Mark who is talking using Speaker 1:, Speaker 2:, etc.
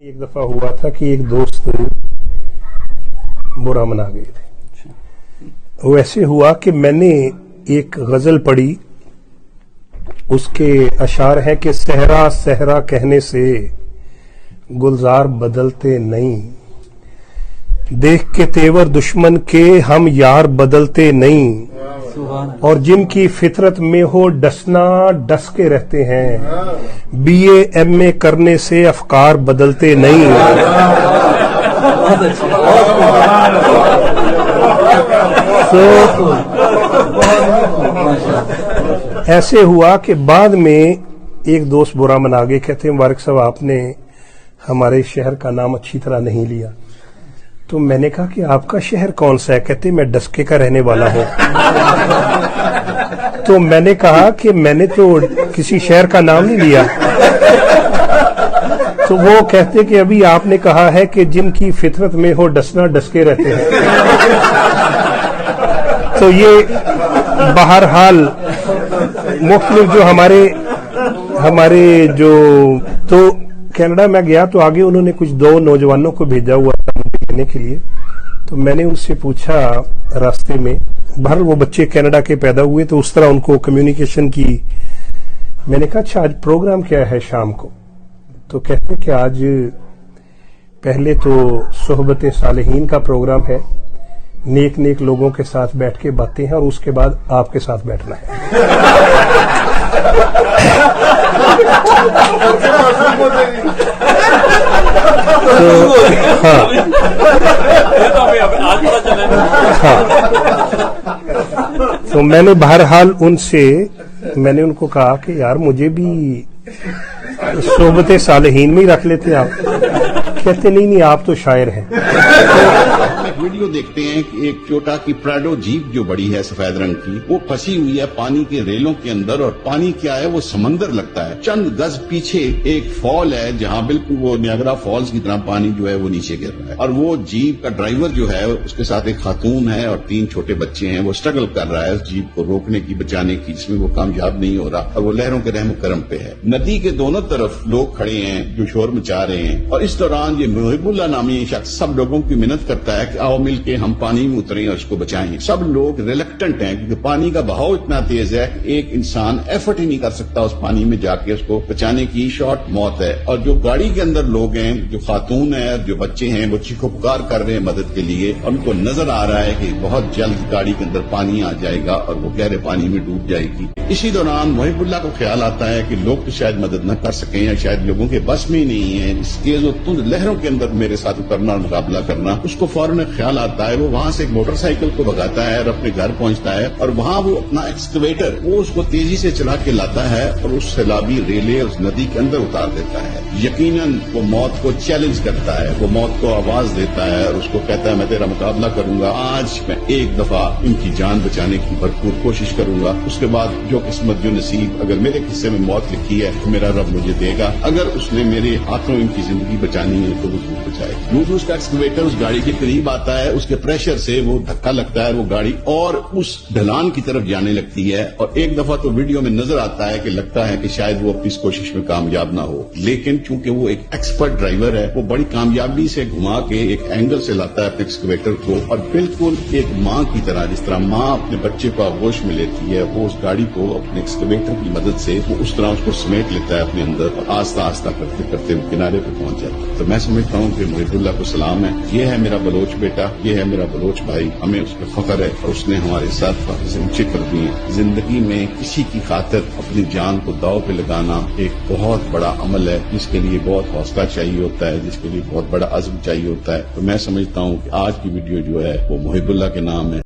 Speaker 1: एक दफा हुआ था कि एक दोस्त बुरा मना गए थे। वो ऐसे हुआ कि मैंने एक गजल पढ़ी, उसके अशार है कि सहरा सहरा कहने से गुलजार बदलते नहीं, देख के तेवर दुश्मन के हम यार बदलते नहीं, और जिनकी फितरत में हो डसना डस के रहते हैं, बीए एमए करने से अफकार बदलते नहीं। तो ऐसे हुआ कि बाद में एक दोस्त बुरा मना गए, कहते मुबारक साहब आपने हमारे शहर का नाम अच्छी तरह नहीं लिया। तो मैंने कहा कि आपका शहर कौन सा है? कहते मैं डस्के का रहने वाला हूं। तो मैंने कहा कि मैंने तो किसी शहर का नाम नहीं लिया। तो वो कहते कि अभी आपने कहा है कि जिनकी फितरत में हो डसना डसके रहते हैं। तो ये बहरहाल मुख्तलिफ जो हमारे जो तो कनाडा में गया तो आगे उन्होंने कुछ दो नौजवानों को भेजा हुआ था मुझे लेने के लिए। तो मैंने उनसे पूछा रास्ते में, बहर वो बच्चे कनाडा के पैदा हुए तो उस तरह उनको कम्युनिकेशन की। मैंने कहा अच्छा आज प्रोग्राम क्या है शाम को? तो कहते कि आज पहले तो सोहबत सालिहीन का प्रोग्राम है, नेक नेक लोगों के साथ बैठ के बातें हैं, और उसके बाद आपके साथ बैठना है। तो मैंने बहरहाल मैंने उनको कहा कि यार मुझे भी सोहबत सालिहीन में ही रख लेते आप। कहते नहीं आप तो शायर हैं।
Speaker 2: वीडियो देखते हैं कि एक टोयोटा की प्राडो जीप जो बड़ी है सफेद रंग की, वो फंसी हुई है पानी के रेलों के अंदर, और पानी क्या है वो समंदर लगता है। चंद गज पीछे एक फॉल है जहां बिल्कुल वो नियाग्रा फॉल्स की तरह पानी जो है वो नीचे गिर रहा है, और वो जीप का ड्राइवर जो है उसके साथ एक खातून है और 3 छोटे बच्चे हैं। वो स्ट्रगल कर रहा है उस जीप को रोकने की, बचाने की, जिसमें वो कामयाब नहीं हो रहा, और वो लहरों के रहम करम पे है। नदी के दोनों तरफ लोग खड़े हैं जो शोर मचा रहे हैं, और इस दौरान ये मुहिबुल्ला नामी शख्स सब लोगों की मिन्नत करता है कि आओ मिल के हम पानी में उतरें और इसको बचाएं। सब लोग रिलक्टेंट हैं क्योंकि पानी का बहाव इतना तेज है कि एक इंसान एफर्ट ही नहीं कर सकता उस पानी में जाके उसको बचाने की। शॉर्ट मौत है। और जो गाड़ी के अंदर लोग हैं, जो खातून है, जो बच्चे हैं, वो चीखो पुकार कर रहे हैं मदद के लिए, और उनको नजर आ रहा है कि बहुत जल्द गाड़ी के अंदर पानी आ जाएगा और वो गहरे पानी में डूब जाएगी। इसी दौरान मुहिबुल्ला को ख्याल आता है कि लोग तो शायद मदद न कर सकें, या शायद लोगों के बस में ही नहीं है इस तेज और तुंद लहरों के अंदर मेरे साथ उतरना और मुकाबला करना। उसको फौरन ख्याल आता है, वो वहां से एक मोटरसाइकिल को भगाता है और अपने घर पहुंचता है, और वहां वो अपना एक्सकवेटर वो उसको तेजी से चला के लाता है और उस सैलाबी रेले उस नदी के अंदर उतार देता है। यकीनन वो मौत को चैलेंज करता है, वो मौत को आवाज देता है और उसको कहता है मैं तेरा मुकाबला करूंगा, आज मैं एक दफा इनकी जान बचाने की भरपूर कोशिश करूंगा। उसके बाद जो किस्मत जो नसीब, अगर मेरे हिस्से में मौत लिखी है तो मेरा रब मुझे देगा, अगर उसने मेरे हाथों इनकी जिंदगी बचानी है तो वो जरूर बचाएगा। यूं उसका एक्सकवेटर उस गाड़ी के करीब आता है, उसके प्रेशर से वो धक्का लगता है, वो गाड़ी और उस ढलान की तरफ जाने लगती है, और एक दफा तो वीडियो में नजर आता है कि लगता है कि शायद वो अपनी इस कोशिश में कामयाब ना हो, लेकिन चूंकि वो एक एक्सपर्ट ड्राइवर है, वो बड़ी कामयाबी से घुमा के एक एंगल से लाता है अपने एक्सकवेटर को, और बिल्कुल एक माँ की तरह, जिस तरह माँ अपने बच्चे को आगोश में लेती है, वो उस गाड़ी को अपने एक्सकवेटर की मदद से वो उस तरह उसको समेट लेता है अपने अंदर, और आस्ता आस्ता करते करते वो किनारे पे पहुंच जाता है। तो मैं समझता हूँ कि मुहिबुल्ला को सलाम है, ये है मेरा बलोच बेटा, ये है मेरा बलोच भाई, हमें उस पर फख्र है, और उसने हमारे साथ से ऊंचे कर दिए। जिंदगी में किसी की खातिर अपनी जान को दांव पे लगाना एक बहुत बड़ा अमल है, जिसके लिए बहुत हौसला चाहिए होता है, जिसके लिए बहुत बड़ा अज़्म चाहिए होता है। तो मैं समझता हूँ कि आज की वीडियो जो है वो मुहिबुल्ला के नाम है।